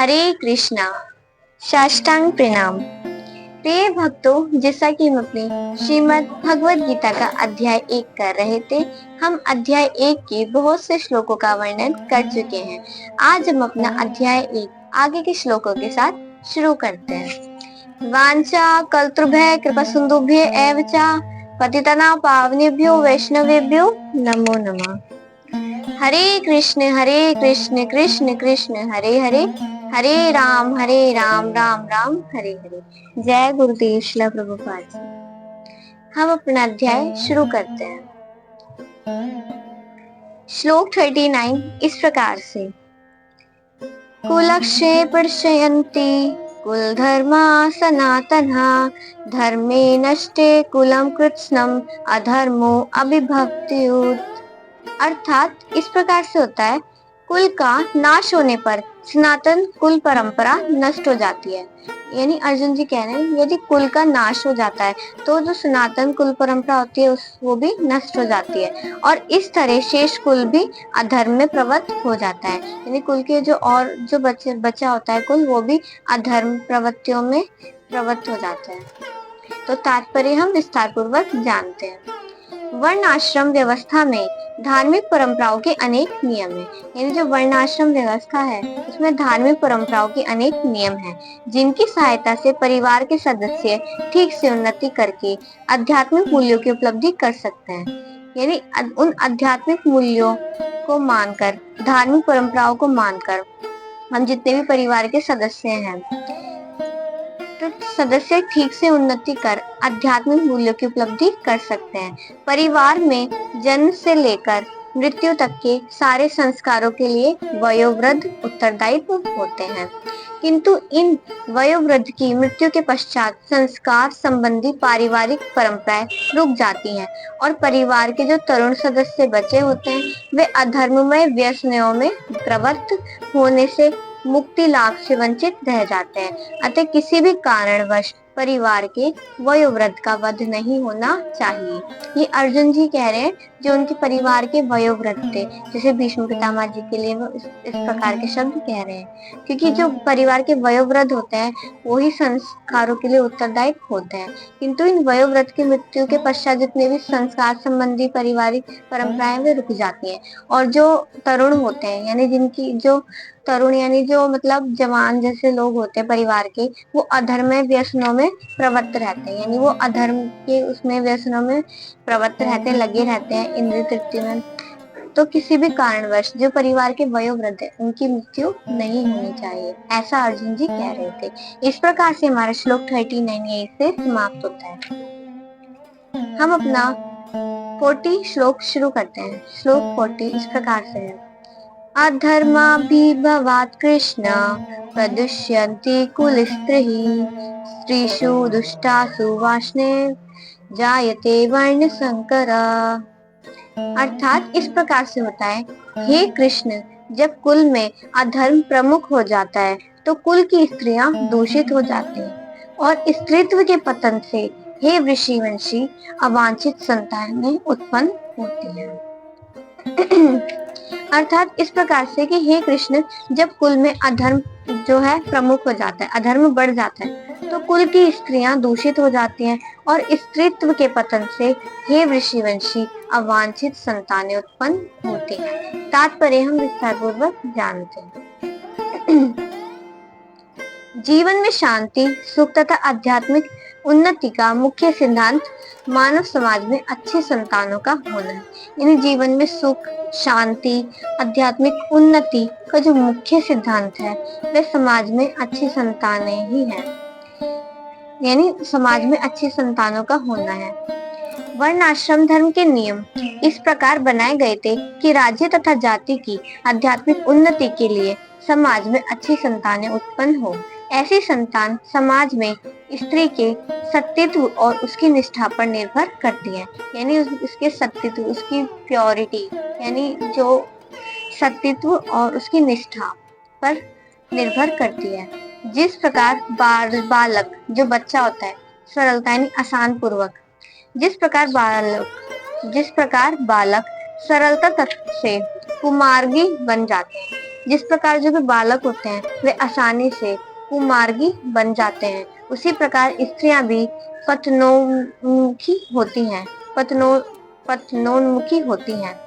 हरे कृष्णा। साष्टांग प्रणाम। प्रिय भक्तों, जैसा कि हम अपनी श्रीमद् भगवद गीता का अध्याय 1 कर रहे थे, हम अध्याय 1 के बहुत से श्लोकों का वर्णन कर चुके हैं। आज हम अपना अध्याय 1 आगे के श्लोकों के साथ शुरू करते हैं। वांछा कल्तृभ्य कृपा सिंधुभ्य एव च पतितानां पावनेभ्यो वैष्णवेभ्यो नमो नमः। हरे कृष्ण कृष्ण कृष्ण हरे हरे, हरे राम राम राम हरे हरे। जय गुरुदेव श्रील प्रभुपाद जी। हम अपना अध्याय शुरू करते हैं। श्लोक 39 इस प्रकार से। कुलक्षेपणयन्ति कुल धर्मा सनातना धर्मे नष्टे कुलम कृत्स्नम अधर्मो अभिभक्त्युत। अर्थात इस प्रकार से होता है, कुल का नाश होने पर सनातन कुल परंपरा नष्ट हो जाती है। यानी अर्जुन जी कह रहे हैं, यदि कुल का नाश हो जाता है तो जो सनातन कुल परंपरा होती है वो भी नष्ट हो जाती है, और इस तरह शेष कुल भी अधर्म में प्रवृत्त हो जाता है। यानी कुल के जो बचा होता है कुल, वो भी अधर्म प्रवृत्तियों में प्रवृत्त हो जाता है। तो तात्पर्य हम विस्तार पूर्वक जानते हैं। वर्ण आश्रम व्यवस्था में धार्मिक परंपराओं के अनेक नियम हैं। यानी जो वर्ण आश्रम व्यवस्था है उसमें धार्मिक परंपराओं के अनेक नियम हैं, जिनकी सहायता से परिवार के सदस्य ठीक से उन्नति करके आध्यात्मिक मूल्यों की उपलब्धि कर सकते हैं। यानी उन आध्यात्मिक मूल्यों को मानकर, धार्मिक परंपराओं को मानकर हम जितने भी परिवार के सदस्य हैं, तो सदस्य ठीक से उन्नति कर आध्यात्मिक मूल्यों की उपलब्धि कर सकते हैं। परिवार में जन्म से लेकर मृत्यु तक के सारे संस्कारों के लिए वयोवृद्ध उत्तरदायित्व होते हैं, किंतु इन वयोवृद्ध की मृत्यु के पश्चात संस्कार संबंधी पारिवारिक परंपराएं रुक जाती हैं, और परिवार के जो तरुण सदस्य बचे होते हैं वे अधर्ममय व्यसनों में प्रवृत्त होने से मुक्ति लाभ से वंचित रह जाते हैं। अतः किसी भी कारणवश परिवार के वयोवृद्ध का वध नहीं होना चाहिए। ये अर्जुन जी कह रहे हैं, जो उनके परिवार के वयोवृद्ध थे, जैसे भीष्म पितामह जी के लिए वो इस प्रकार के शब्द कह रहे हैं, क्योंकि जो परिवार के वयोवृद्ध होते हैं वही संस्कारों के लिए उत्तरदायी होते हैं, किंतु इन वयोवृद्ध की मृत्यु के पश्चात जितने भी संस्कार संबंधी पारिवारिक परंपराएं वे रुक जाती हैं, और जो तरुण होते हैं, यानी जिनकी जो तरुण यानी जो मतलब जवान जैसे लोग होते हैं परिवार के, वो अधर्म व्यसनों में प्रवृत्त रहते हैं। यानी वो अधर्म के उसमें व्यसनों में प्रवृत्त रहते हैं, लगे रहते हैं इंद्रिय तृप्ति में। तो किसी भी कारणवश जो परिवार के वयोवृद्ध है उनकी मृत्यु नहीं होनी चाहिए, ऐसा अर्जुन जी कह रहे थे। इस प्रकार से हमारा श्लोक 39 यहीं से समाप्त होता है। हम अपना 40 श्लोक शुरू करते हैं। श्लोक 40 इस प्रकार से है। अधर्माभिभवात् कृष्ण प्रदुष्यन्ति कुलस्त्रिः स्त्रीषु दुष्टासु वार्ष्णेय जायते वर्ण संकर। अर्थात इस प्रकार से होता है, हे कृष्ण, जब कुल में अधर्म प्रमुख हो जाता है तो कुल की स्त्रियां दूषित हो जाती हैं, और स्त्रीत्व के पतन से हे ऋषिवंशी अवांछित संतानें उत्पन्न होती हैं। अर्थात इस प्रकार से कि हे कृष्ण, जब कुल में अधर्म जो है प्रमुख हो जाता है, अधर्म बढ़ जाता है, तो कुल की स्त्रियां दूषित हो जाती हैं, और स्त्रीत्व के पतन से हे ऋषिवंशी अवांछित संतानें उत्पन्न होती हैं। तात्पर्य हम विस्तार पूर्वक जानते हैं। जीवन में शांति, सुख तथा आध्यात्मिक उन्नति का मुख्य सिद्धांत मानव समाज में अच्छी संतानों का होना है। यानी जीवन में सुख, शांति, आध्यात्मिक उन्नति का जो मुख्य सिद्धांत है वह समाज में अच्छी संतानें ही हैं। यानी समाज में अच्छी संतानों का होना है। वर्ण आश्रम धर्म के नियम इस प्रकार बनाए गए थे कि राज्य तथा जाति की आध्यात्मिक उन्नति के लिए समाज में अच्छी संतानें उत्पन्न हो। ऐसी संतान समाज में स्त्री के सत्यत्व और उसकी निष्ठा पर निर्भर करती है। यानी उसके सत्यत्व, उसकी प्योरिटी, यानी जो सत्यत्व और उसकी निष्ठा पर निर्भर करती है। जिस प्रकार बालक जो बच्चा होता है सरलता यानी आसान पूर्वक, जिस प्रकार बालक सरलता तत्व से कुमार्गी बन जाते हैं, जिस प्रकार जो भी बालक होते हैं वे आसानी से कुमार्गी बन जाते हैं, उसी प्रकार स्त्रियां भी पतनोन्मुखी होती हैं पतनो पतनोन्मुखी होती हैं।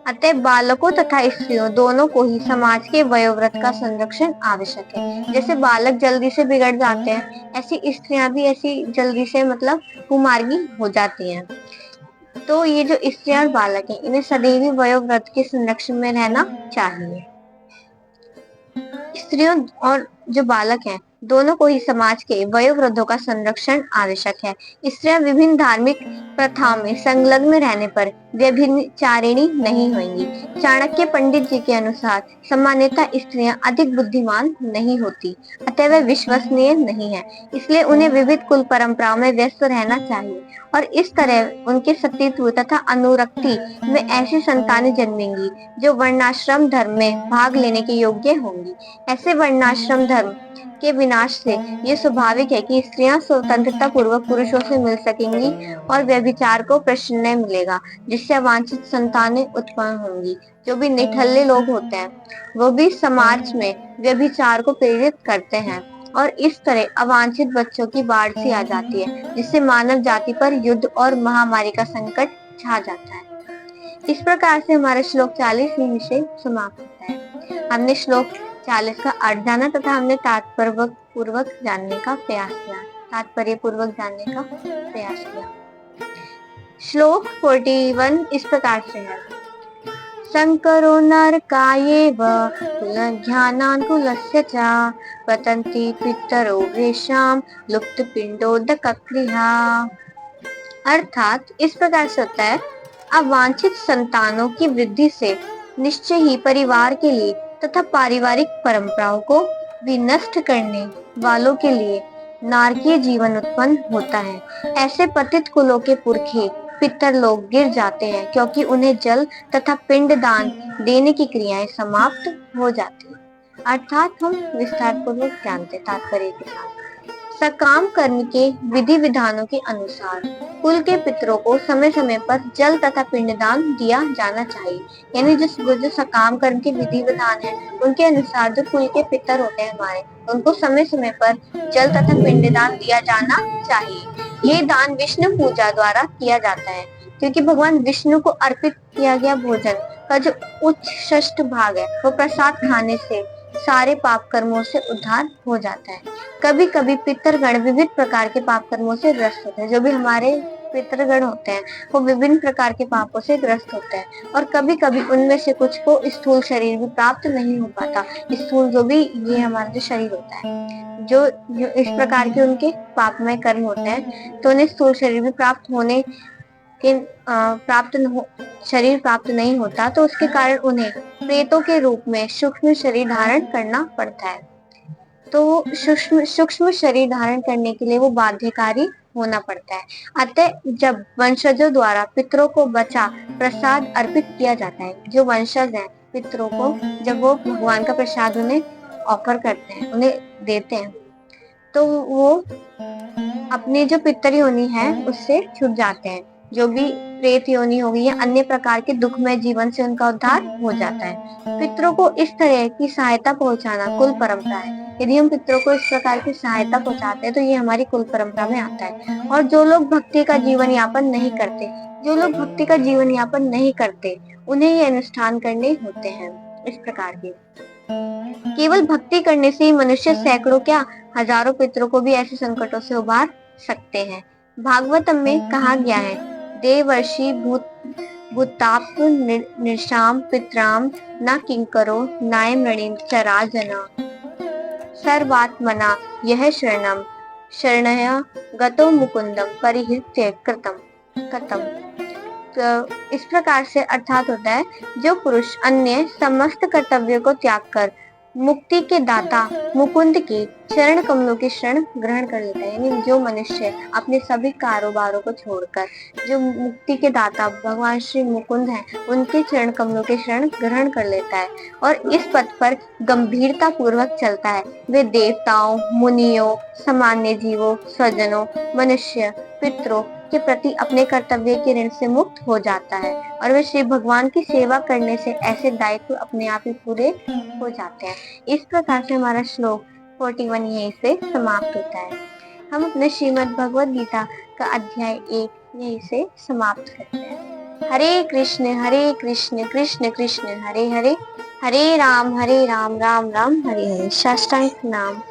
अतः बालकों तथा स्त्रियों दोनों को ही समाज के वयोवृत्त का संरक्षण आवश्यक है। जैसे बालक जल्दी से बिगड़ जाते हैं, ऐसी स्त्रियां भी ऐसी जल्दी से मतलब कुमार्गी हो जाती हैं। तो ये जो स्त्रियां और बालक हैं, इन्हें सदैव ही वयोवृत्त के संरक्षण में रहना चाहिए। स्त्रियों और जो बालक हैं, दोनों को ही समाज के वयोवृद्धों का संरक्षण आवश्यक है। स्त्रियां विभिन्न धार्मिक प्रथाओं में संलग्न रहने पर व्यभिचारिणी नहीं होंगी। चाणक्य पंडित जी के अनुसार सामान्यतः स्त्रियां अधिक बुद्धिमान नहीं होती, अतः वे विश्वसनीय नहीं है, इसलिए उन्हें विविध कुल परंपराओं में व्यस्त रहना चाहिए और इस तरह उनके सतीत्व तथा अनुरक्ति में ऐसी संतानें जन्मेंगी जो वर्णाश्रम धर्म में भाग लेने के योग्य होंगी। ऐसे वर्णाश्रम धर्म के विनाश से ये स्वाभाविक है कि स्त्रियां स्वतंत्रता पूर्वक पुरुषों से मिल सकेंगी और व्यभिचार को प्रश्रय मिलेगा, जिससे अवांछित संतानें उत्पन्न होंगी। जो भी निठल्ले लोग होते हैं वो भी समाज में व्यभिचार को प्रेरित करते हैं और इस तरह अवांछित बच्चों की बाढ़ सी आ जाती है, जिससे मानव जाति पर युद्ध और महामारी का संकट छा जाता है। इस प्रकार से हमारा श्लोक 40 यहीं से समाप्त होता है। हमने श्लोक 40 का अर्थ जाना तथा हमने तात्पर्य पूर्वक जानने का प्रयास किया। श्लोक 41 इस प्रकार से है। संकरो नरकायेव कुलज्ञानानुकूलस्य च पतन्ति पितरो येषां लुप्तपिण्डोदकक्रिया। अर्थात इस प्रकार से होता है, अवांछित संतानों की वृद्धि से निश्चय ही परिवार के लिए तथा पारिवारिक परंपराओं को भी नष्ट करने वालों के लिए नारकीय जीवन उत्पन्न होता है। ऐसे पतित कुलों के पुरखे पितर लोग गिर जाते हैं, क्योंकि उन्हें जल तथा पिंड दान देने की क्रियाएं समाप्त हो जाती हैं। अर्थात हम विस्तार पूर्वक जानते तात्पर्य के साथ। सकाम कर्म के विधि विधानों के अनुसार कुल के पितरों को समय समय पर जल तथा पिंडदान दिया जाना चाहिए। यानी जो सकाम कर्म के विधि विधान है, उनके अनुसार जो कुल के पितर होते हैं हमारे, उनको समय समय पर जल तथा पिंडदान दिया जाना चाहिए। ये दान विष्णु पूजा द्वारा किया जाता है, क्योंकि भगवान विष्णु को अर्पित किया गया भोजन का जो उच्च भाग है, वो प्रसाद खाने से सारे पाप कर्मों से उद्धार हो जाता है। कभी कभी पितरगण विविध प्रकार के पाप कर्मों से ग्रस्त होते हैं। जो भी हमारे पितरगण होते हैं वो विभिन्न प्रकार के पापों से ग्रस्त होते हैं और कभी कभी उनमें से कुछ को स्थूल शरीर भी प्राप्त नहीं हो पाता। स्थूल जो भी ये हमारा जो शरीर होता है, जो इस प्रकार के उनके पापमय कर्म होते हैं, तो उन्हें स्थूल शरीर भी शरीर प्राप्त नहीं होता, तो उसके कारण उन्हें प्रेतों के रूप में सूक्ष्म शरीर धारण करना पड़ता है। तो सूक्ष्म शरीर धारण करने के लिए वो बाध्यकारी होना पड़ता है। अतः जब वंशजों द्वारा पितरों को बचा प्रसाद अर्पित किया जाता है, जो वंशज हैं पितरों को, जब वो भगवान का प्रसाद उन्हें ऑफर करते हैं, उन्हें देते हैं, तो वो अपनी जो पितर योनि है उससे छूट जाते हैं। जो भी प्रेत योनि होगी या अन्य प्रकार के दुखमय जीवन से उनका उद्धार हो जाता है। पितरों को इस तरह की सहायता पहुंचाना कुल परंपरा है। यदि हम पितरों को इस प्रकार की सहायता पहुंचाते हैं तो ये हमारी कुल परंपरा में आता है। और जो लोग भक्ति का जीवन यापन नहीं करते, उन्हें ये अनुष्ठान करने होते हैं। इस प्रकार के केवल भक्ति करने से ही मनुष्य सैकड़ों क्या हजारों पितरों को भी ऐसे संकटों से उबार सकते हैं। भागवतम में कहा गया है, देवर्षि भूताप निर्शाम पितराम न किंकरो नायम रणिम चराजना सर्वात्मना यह शरणया गतो मुकुंदम परिहृत्य कृतम। तो इस प्रकार से अर्थात होता है, जो पुरुष अन्य समस्त कर्तव्यों को त्याग कर मुक्ति के दाता मुकुंद के चरण कमलों की शरण ग्रहण कर लेता है। यानी जो मनुष्य अपने सभी कारोबारों को छोड़कर जो मुक्ति के दाता भगवान श्री मुकुंद हैं, उनके चरण कमलों के शरण ग्रहण कर लेता है और इस पथ पर गंभीरता पूर्वक चलता है, वे देवताओं, मुनियों, सामान्य जीवों, स्वजनों, मनुष्य, पितरों के प्रति अपने कर्तव्य के ऋण से मुक्त हो जाता है और वे श्री भगवान की सेवा करने से ऐसे दायित्व अपने आप ही पूरे हो जाते हैं। इस प्रकार से हमारा श्लोक 41 यहीं से समाप्त होता है। हम अपने श्रीमद् भगवद गीता का अध्याय 1 यहीं से समाप्त करते हैं। हरे कृष्ण कृष्ण कृष्ण हरे हरे, हरे राम राम राम हरे हरे। साष्टांग नाम।